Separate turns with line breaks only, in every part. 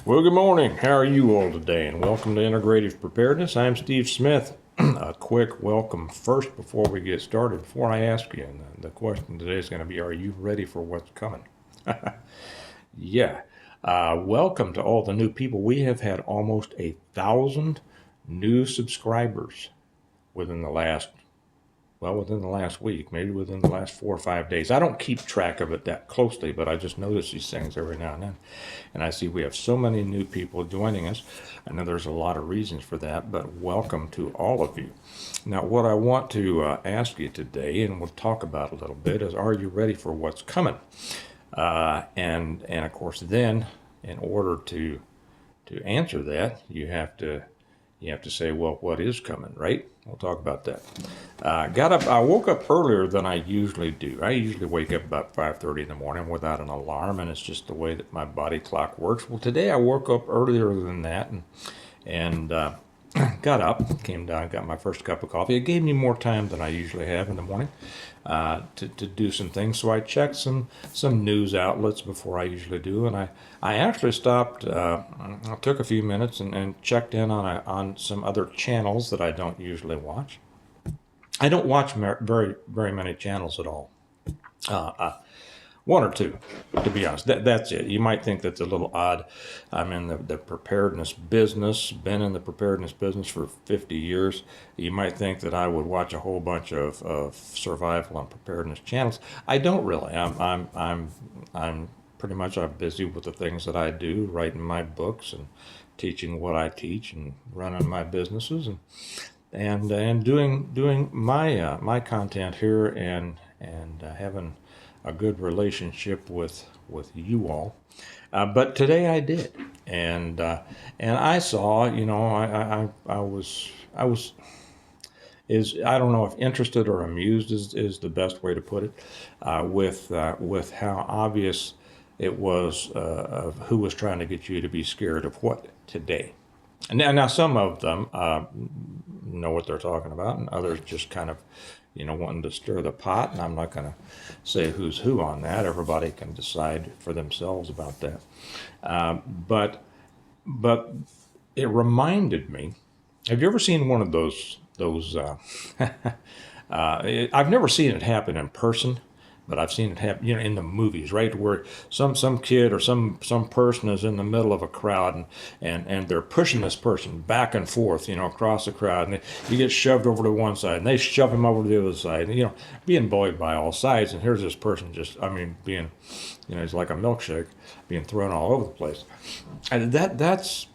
Well, good morning. How are you all today? And welcome to Integrative Preparedness. I'm Steve Smith. A quick welcome first before we get started. Before I ask you, and the question today is going to be, are you ready for what's coming? Yeah. Welcome to all the new people. We have had almost 1,000 new subscribers within the last week, maybe within the last 4 or 5 days. I don't keep track of it that closely, but I just notice these things every now and then. And I see we have so many new people joining us. I know there's a lot of reasons for that, but welcome to all of you. Now, what I want to ask you today, and we'll talk about a little bit, is are you ready for what's coming? And of course, then, in order to answer that, you have to say, well, what is coming, right? We'll talk about that. I woke up earlier than I usually do. I usually wake up about 5:30 in the morning without an alarm, and it's just the way that my body clock works. Well, today I woke up earlier than that, and got up, came down, got my first cup of coffee. It gave me more time than I usually have in the morning to do some things. So I checked some news outlets before I usually do, and I actually stopped. I took a few minutes and checked in on some other channels that I don't usually watch. I don't watch very many channels at all. One or two, to be honest. That's it. You might think that's a little odd. I'm in the preparedness business, been in the preparedness business for 50 years. You might think that I would watch a whole bunch of survival and preparedness channels. I don't really. I'm pretty much busy with the things that I do, writing my books and teaching what I teach and running my businesses and doing my content here and having a good relationship with you all, but today I did, and I saw, I was I don't know if interested or amused is the best way to put it, with how obvious it was of who was trying to get you to be scared of what today. And now some of them know what they're talking about, and others just kind of wanting to stir the pot, and I'm not going to say who's who on that. Everybody can decide for themselves about that. But it reminded me. Have you ever seen one of those? I've never seen it happen in person, but I've seen it happen, in the movies, right? Where some kid or some person is in the middle of a crowd and they're pushing this person back and forth, across the crowd, and you get shoved over to one side, and they shove him over to the other side, and, being bullied by all sides, and here's this person being, he's like a milkshake, being thrown all over the place. And that's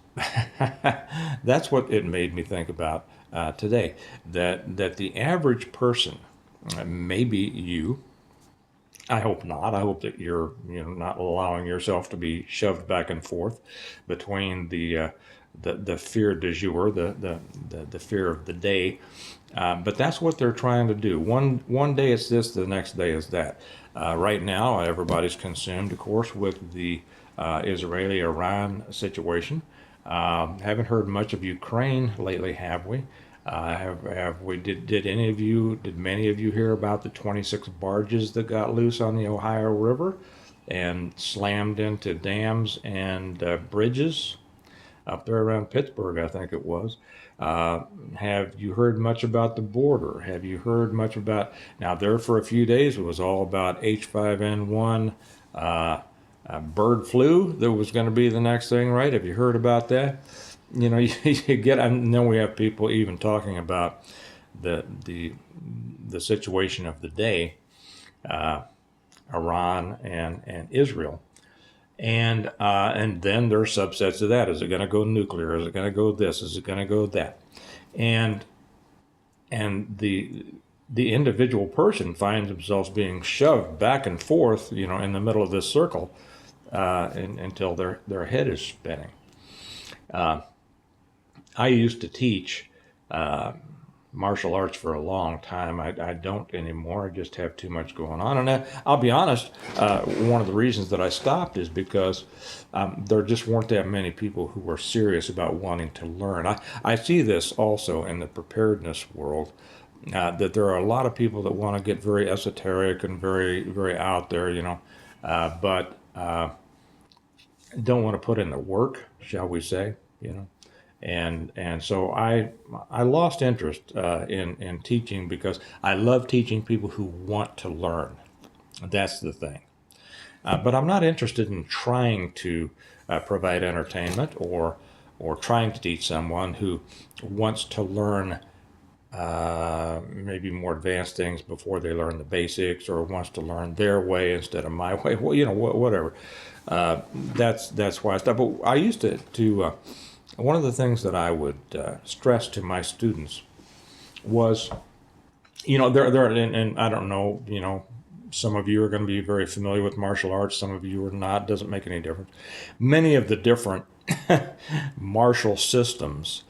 that's what it made me think about today. That the average person, maybe you. I hope not. I hope that you're, not allowing yourself to be shoved back and forth between the fear du jour, the fear of the day. But that's what they're trying to do. One day it's this, the next day is that. Right now, everybody's consumed, of course, with the Israeli-Iran situation. Haven't heard much of Ukraine lately, have we? Did many of you hear about the 26 barges that got loose on the Ohio River and slammed into dams and bridges up there around Pittsburgh, I think it was? Have you heard much about the border? Have you heard much about, now there for a few days it was all about H5N1 bird flu that was going to be the next thing, right? Have you heard about that? You get, and then we have people even talking about the situation of the day, Iran and Israel, and then there are subsets of that. Is it going to go nuclear? Is it going to go this? Is it going to go that? And the individual person finds themselves being shoved back and forth, in the middle of this circle, until their head is spinning. I used to teach martial arts for a long time. I don't anymore. I just have too much going on. And I'll be honest, one of the reasons that I stopped is because there just weren't that many people who were serious about wanting to learn. I see this also in the preparedness world, that there are a lot of people that want to get very esoteric and very, very out there, but don't want to put in the work, shall we say, and so I lost interest in teaching because I love teaching people who want to learn. That's the thing. But I'm not interested in trying to provide entertainment or trying to teach someone who wants to learn maybe more advanced things before they learn the basics, or wants to learn their way instead of my way. Well, whatever. That's why I stopped. But I used to one of the things that I would stress to my students was, there, and I don't know, some of you are going to be very familiar with martial arts. Some of you are not. Doesn't make any difference. Many of the different martial systems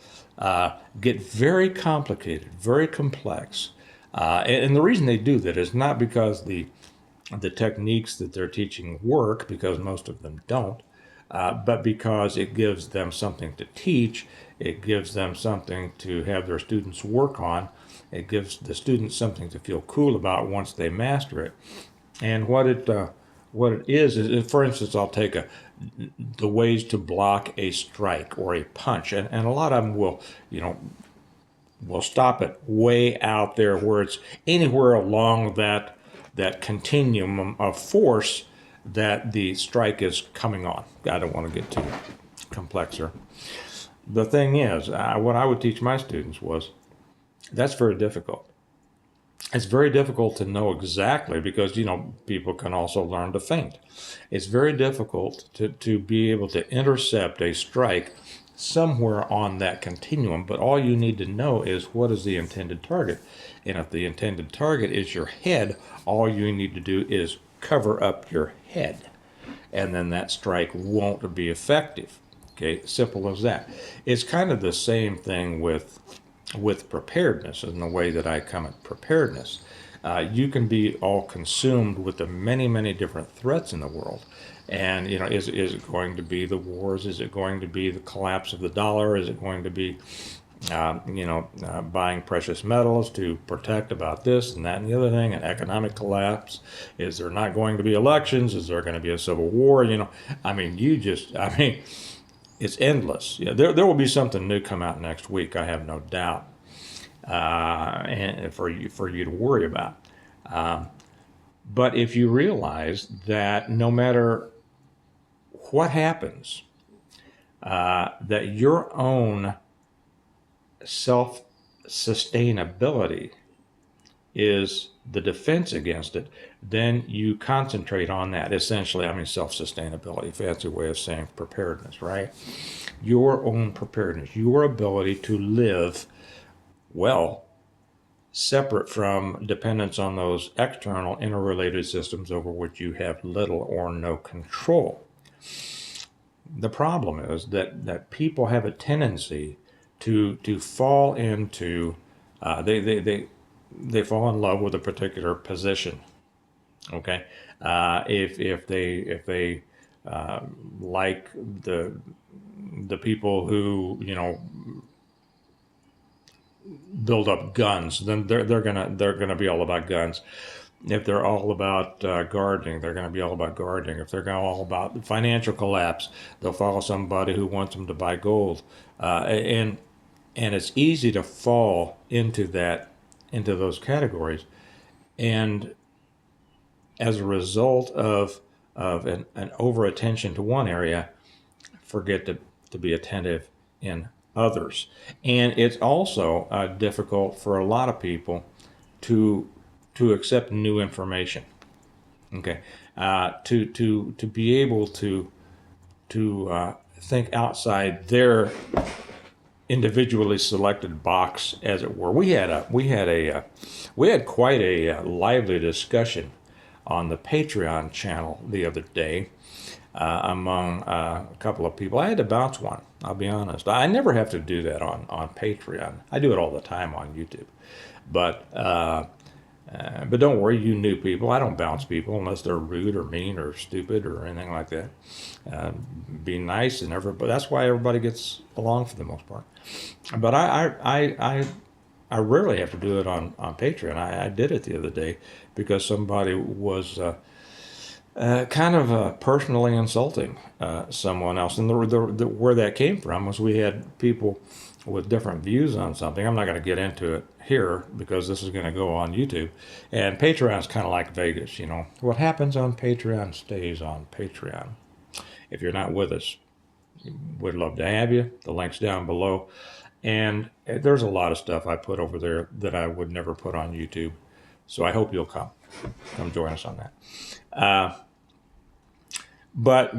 get very complicated, very complex. And the reason they do that is not because the techniques that they're teaching work, because most of them don't, but because it gives them something to teach. It gives them something to have their students work on. It gives the students something to feel cool about once they master it. And what it is, for instance, I'll take the ways to block a strike or a punch, and a lot of them will stop it way out there where it's anywhere along that continuum of force that the strike is coming on. I don't want to get too complex here. The thing is, what I would teach my students was that's very difficult. It's very difficult to know exactly because, people can also learn to feint. It's very difficult to be able to intercept a strike somewhere on that continuum, but all you need to know is what is the intended target. And if the intended target is your head, all you need to do is cover up your head, and then that strike won't be effective. Okay, simple as that. It's kind of the same thing with preparedness, in the way that I come at preparedness. You can be all consumed with the many, many different threats in the world. And, is it going to be the wars? Is it going to be the collapse of the dollar? Is it going to be, buying precious metals to protect about this and that and the other thing, an economic collapse? Is there not going to be elections? Is there going to be a civil war? It's endless. There will be something new come out next week, I have no doubt, and for you to worry about. But if you realize that no matter what happens, that your own self-sustainability is the defense against it, then you concentrate on that. Essentially, self-sustainability, fancy way of saying preparedness, right? Your own preparedness, your ability to live well, separate from dependence on those external interrelated systems over which you have little or no control. The problem is that people have a tendency to fall into they fall in love with a particular position. Okay, if they like the people who build up guns, then they're gonna be all about guns. If they're all about gardening, they're going to be all about gardening. If they're all about financial collapse, they'll follow somebody who wants them to buy gold. And it's easy to fall into those categories. And as a result of an over attention to one area, forget to be attentive in others. And it's also difficult for a lot of people to accept new information. Okay, to be able to think outside their individually selected box, as it were. We had quite a lively discussion on the Patreon channel the other day among a couple of people. I had to bounce one, I'll be honest. I never have to do that on Patreon. I do it all the time on YouTube. But don't worry, you new people. I don't bounce people unless they're rude or mean or stupid or anything like that. Be nice, and everybody. That's why everybody gets along for the most part. But I rarely have to do it on Patreon. I did it the other day because somebody was kind of personally insulting someone else. And where that came from was we had people with different views on something. I'm not going to get into it here because this is going to go on YouTube. And Patreon's kind of like Vegas, you know. What happens on Patreon stays on Patreon. If you're not with us, we'd love to have you. The link's down below. And there's a lot of stuff I put over there that I would never put on YouTube. So I hope you'll come join us on that. But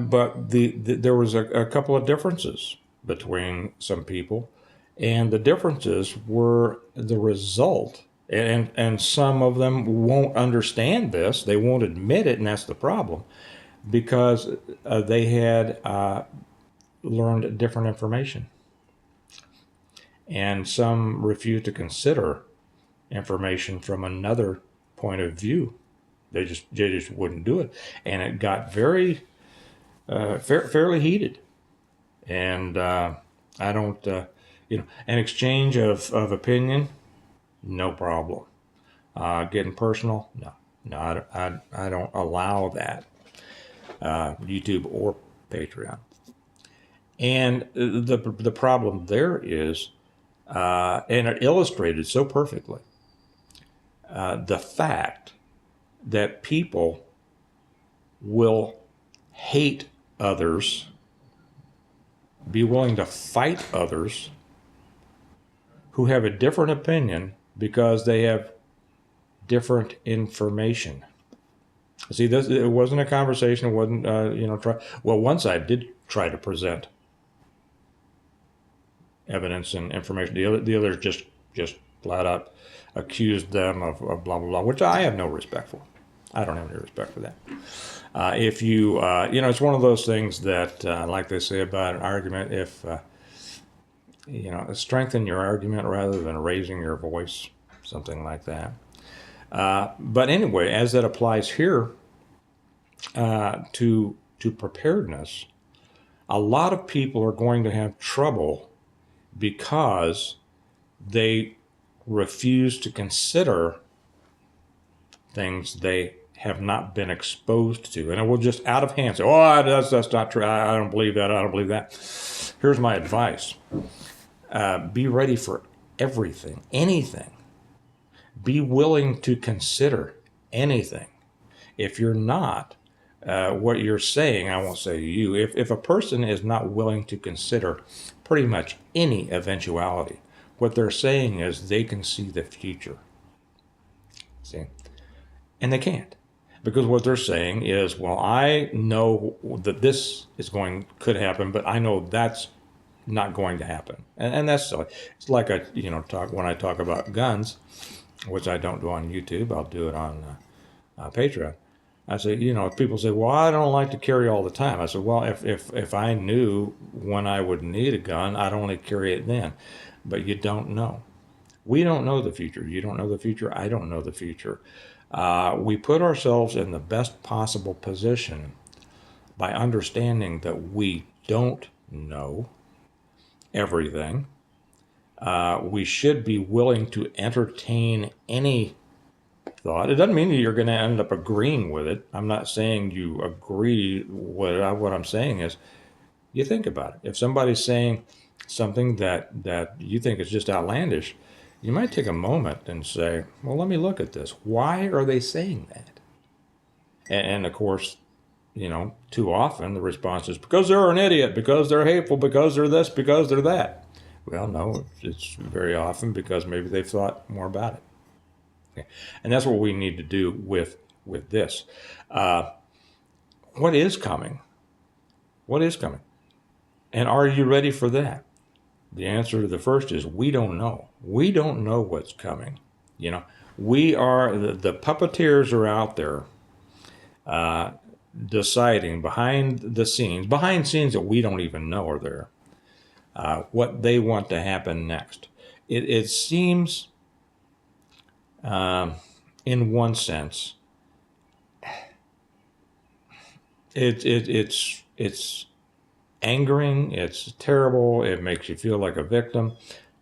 there was a couple of differences between some people, and the differences were the result. And some of them won't understand this; they won't admit it, and that's the problem, because they had learned different information, and some refused to consider information from another point of view. They just wouldn't do it, and it got very fairly heated. And I don't, an exchange of opinion, no problem. Getting personal, no, I don't allow that, YouTube or Patreon. And the problem there is, and it illustrated so perfectly, the fact that people will hate others, be willing to fight others who have a different opinion because they have different information. See, it wasn't a conversation. It wasn't, well, one side did try to present evidence and information. The other just flat out accused them of blah, blah, blah, which I have no respect for. I don't have any respect for that. If you, it's one of those things that, like they say about an argument, if, strengthen your argument rather than raising your voice, something like that. But anyway, as that applies here to preparedness, a lot of people are going to have trouble because they refuse to consider things they have not been exposed to, and it will just out of hand say, "Oh, that's not true. I don't believe that. I don't believe that." Here's my advice: be ready for everything, anything. Be willing to consider anything. If you're not, what you're saying, I won't say to you. If a person is not willing to consider pretty much any eventuality, what they're saying is they can see the future. See? And they can't. Because what they're saying is, well, I know that this could happen, but I know that's not going to happen. And that's silly. It's like when I talk about guns, which I don't do on YouTube, I'll do it on Patreon. I say, if people say, well, I don't like to carry all the time. I said, well, if I knew when I would need a gun, I'd only carry it then. But you don't know. We don't know the future. You don't know the future. I don't know the future. We put ourselves in the best possible position by understanding that we don't know everything. We should be willing to entertain any thought. It doesn't mean that you're going to end up agreeing with it. I'm not saying you agree with it. What I'm saying is you think about it. If somebody's saying something that you think is just outlandish, you might take a moment and say, well, let me look at this. Why are they saying that? And of course, too often the response is because they're an idiot, because they're hateful, because they're this, because they're that. Well, no, it's very often because maybe they've thought more about it. Okay. And that's what we need to do with this. What is coming? What is coming? And are you ready for that? The answer to the first is we don't know. We don't know what's coming. We are, the puppeteers are out there deciding behind scenes that we don't even know are there, what they want to happen next. It seems, in one sense, it's angering, it's terrible, it makes you feel like a victim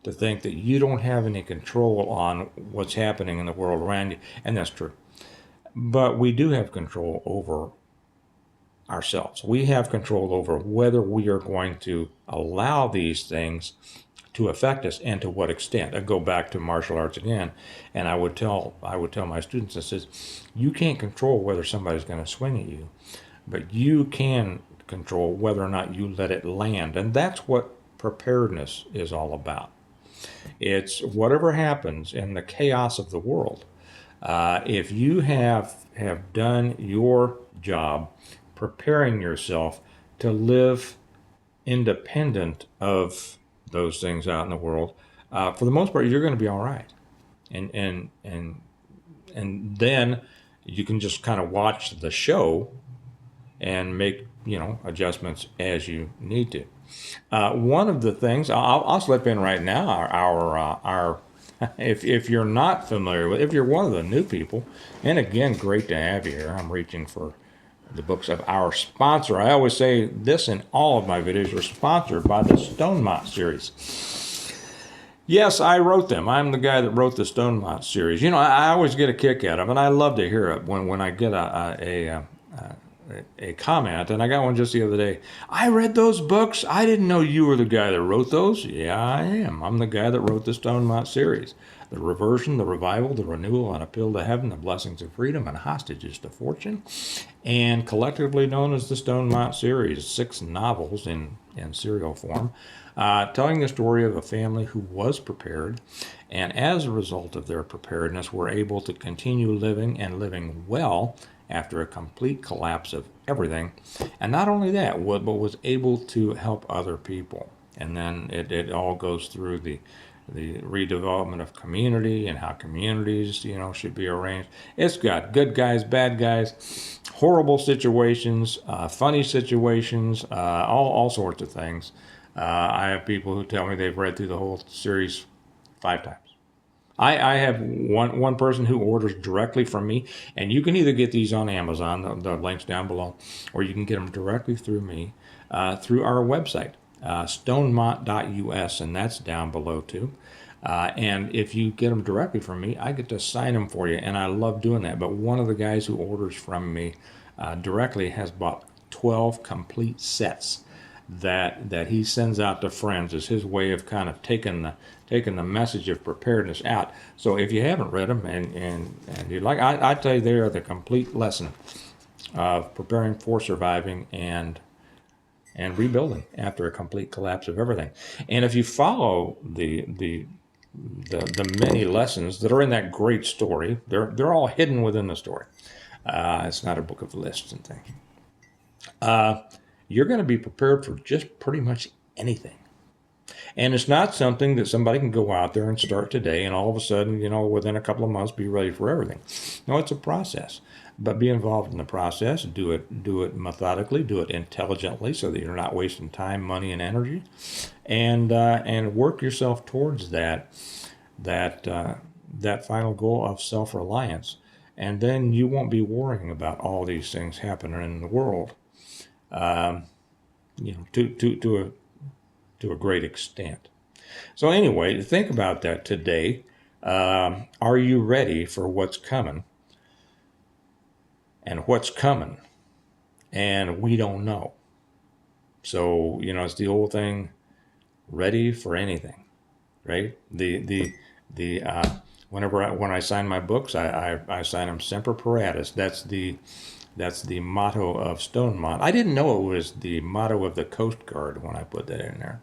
to think that you don't have any control on what's happening in the world around you, and that's true. But we do have control over ourselves. We have control over whether we are going to allow these things to affect us and to what extent. I go back to martial arts again, and I would tell my students, I says, you can't control whether somebody's going to swing at you, but you can control whether or not you let it land. And that's what preparedness is all about. It's whatever happens in the chaos of the world. If you have done your job preparing yourself to live independent of those things out in the world, for the most part, you're going to be all right. And then you can just kind of watch the show and make adjustments as you need to. One of the things I'll slip in right now, our if you're not familiar with, if you're one of the new people, and again, great to have you here. I'm reaching for the books of our sponsor. I always say this in all of my videos are sponsored by the Stonemont series. Yes, I wrote them. I'm the guy that wrote the Stonemont series. I always get a kick out of it, and I love to hear it when I get a comment, and I got one just the other day. I read those books. I didn't know you were the guy that wrote those. Yeah, I am. I'm the guy that wrote the Stonemont series. The reversion, the revival, the renewal, and appeal to heaven, the blessings of freedom, and hostages to fortune, and collectively known as the Stonemont series, 6 novels in serial form, telling the story of a family who was prepared, and as a result of their preparedness, were able to continue living and living well after a complete collapse of everything. And not only that, but was able to help other people. And then it all goes through the redevelopment of community and how communities, should be arranged. It's got good guys, bad guys, horrible situations, funny situations, all sorts of things. I have people who tell me they've read through the whole series 5 times. I have one person who orders directly from me, and you can either get these on Amazon, the link's down below, or you can get them directly through me, through our website, stonemont.us, and that's down below too. And if you get them directly from me, I get to sign them for you, and I love doing that. But one of the guys who orders from me directly has bought 12 complete sets that he sends out to friends as his way of kind of taking the message of preparedness out. So if you haven't read them and you'd like, I tell you, they are the complete lesson of preparing for surviving and rebuilding after a complete collapse of everything. And if you follow the many lessons that are in that great story, they're all hidden within the story. It's not a book of lists and things. You're going to be prepared for just pretty much anything. And it's not something that somebody can go out there and start today and all of a sudden, within a couple of months, be ready for everything. No, it's a process. But be involved in the process. Do it methodically. Do it intelligently so that you're not wasting time, money, and energy. And work yourself towards that final goal of self-reliance. And then you won't be worrying about all these things happening in the world. To a great extent. So anyway, think about that today. Are you ready for what's coming? And what's coming? And we don't know. So, it's the old thing, ready for anything, right? When I sign my books, I sign them Semper Paratus. That's the motto of Stonemont. I didn't know it was the motto of the Coast Guard when I put that in there.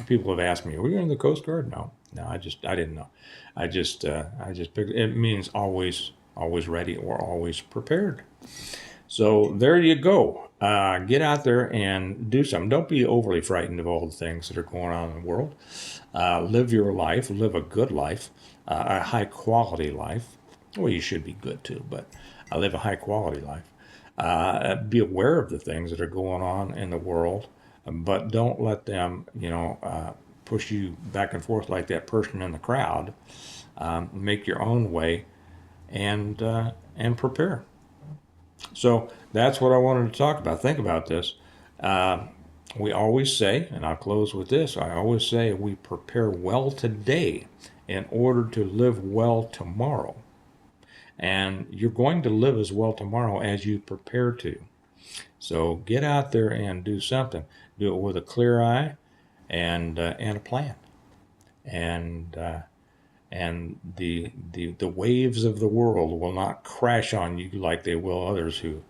People have asked me, "Are you in the Coast Guard?" No, I didn't know. I just picked, it means always ready or always prepared. So there you go. Get out there and do something. Don't be overly frightened of all the things that are going on in the world. Live your life. Live a good life, a high quality life. Well, you should be good too, but live a high quality life. Be aware of the things that are going on in the world, but don't let them, push you back and forth like that person in the crowd. Make your own way and prepare. So that's what I wanted to talk about. Think about this. We always say, and I'll close with this, I always say we prepare well today in order to live well tomorrow. And you're going to live as well tomorrow as you prepare to. So get out there and do something. Do it with a clear eye and a plan. And the waves of the world will not crash on you like they will others who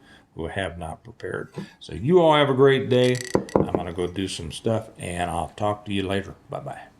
have not prepared. So you all have a great day. I'm going to go do some stuff, and I'll talk to you later. Bye-bye.